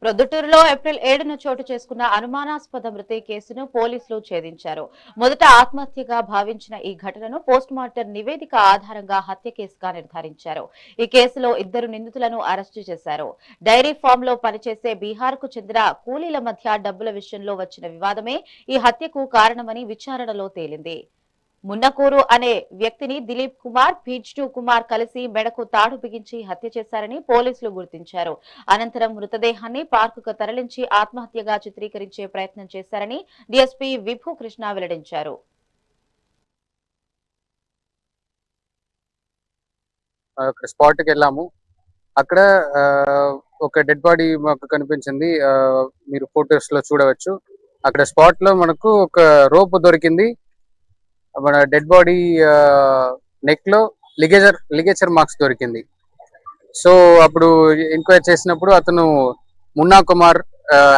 ప్రొద్దుటూరులో ఏప్రిల్ 7న చోటు చేసుకున్న అనుమానాస్పద మృతి కేసును పోలీసులు ఛేదించారు. మొదట ఆత్మహత్యగా భావించిన ఈ ఘటనను పోస్టుమార్టం నివేదిక ఆధారంగా హత్య కేసుగా నిర్ధారించారు. ఈ కేసులో 2 నిందితులను అరెస్టు చేశారు. డైరీ ఫామ్ లో పనిచేసే బీహార్కు చెందిన కూలీల మధ్య డబ్బుల విషయంలో వచ్చిన వివాదమే ఈ హత్యకు కారణమని విచారణలో తేలింది. మున్నకూరు అనే వ్యక్తిని దిలీప్ కుమార్, బిజ్జు కుమార్ కలిసి మెడకు తాడు బిగించి హత్య చేశారని పోలీసులు గుర్తించారు. అనంతరం మృతదేహాన్ని పార్కుకు తరలించి ఆత్మహత్యగా చిత్రీకరించే ప్రయత్నం చేశారని డీఎస్పీ విభు కృష్ణ వెల్లడించారు. స్పాట్కి వెళ్ళాము. అక్కడ ఒక డెడ్ బాడీ మాకు కనిపించింది. మీరు ఫొటోస్ లో చూడవచ్చు. అక్కడ స్పాట్ లో మనకు ఒక రోప్ దొరికింది. మన డెడ్ బాడీ నెక్ లో లిగేచర్ మార్క్స్ దొరికింది. సో అప్పుడు ఎంక్వైరీ చేసినప్పుడు అతను మున్నా కుమార్,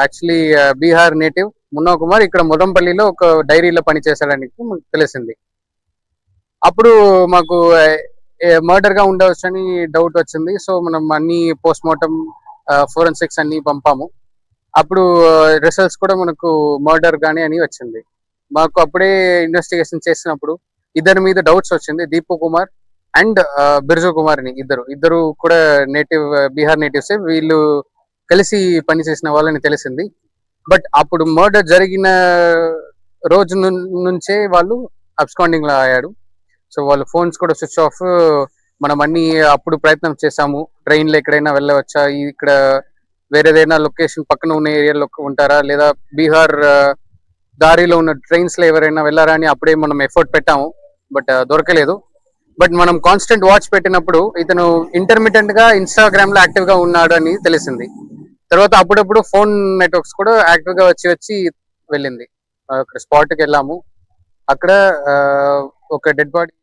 యాక్చువల్లీ బీహార్ నేటివ్ మున్నా కుమార్ ఇక్కడ మొదంపల్లిలో ఒక డైరీలో పనిచేశాడని మనకు తెలిసింది. అప్పుడు మాకు మర్డర్ గా ఉండవచ్చని డౌట్ వచ్చింది. సో మనం అన్ని పోస్ట్ మార్టం ఫోరెన్సిక్స్ అన్ని పంపాము. అప్పుడు రిజల్ట్స్ కూడా మనకు మర్డర్ గానీ అని వచ్చింది. మాకు అప్పుడే ఇన్వెస్టిగేషన్ చేసినప్పుడు ఇద్దరి మీద డౌట్స్ వచ్చింది. దీపు కుమార్ అండ్ బిర్జు కుమార్ అని ఇద్దరు కూడా బీహార్ నేటివ్సే. వీళ్ళు కలిసి పనిచేసిన వాళ్ళని తెలిసింది. బట్ అప్పుడు మర్డర్ జరిగిన రోజు నుంచే వాళ్ళు అబ్స్కాండింగ్ లా అయ్యాడు. సో వాళ్ళ ఫోన్స్ కూడా స్విచ్ ఆఫ్. మనం అన్ని అప్పుడు ప్రయత్నం చేసాము, ట్రైన్ లో ఎక్కడైనా వెళ్ళవచ్చా, ఇక్కడ వేరేదైనా లొకేషన్ పక్కన ఉన్న ఏరియాలో ఉంటారా, లేదా బీహార్ దారిలో ఉన్న ట్రైన్స్ లో ఎవరైనా వెళ్ళారా అని అప్పుడే మనం ఎఫర్ట్ పెట్టాము. బట్ దొరకలేదు. బట్ మనం కాన్స్టెంట్ వాచ్ పెట్టినప్పుడు ఇతను ఇంటర్మీడియట్ గా ఇన్స్టాగ్రామ్ లో యాక్టివ్ గా ఉన్నాడు అని తెలిసింది. తర్వాత అప్పుడప్పుడు ఫోన్ నెట్వర్క్స్ కూడా యాక్టివ్ గా వచ్చి వెళ్ళింది. అక్కడ స్పాట్కి వెళ్ళాము. అక్కడ ఒక డెడ్ బాడీ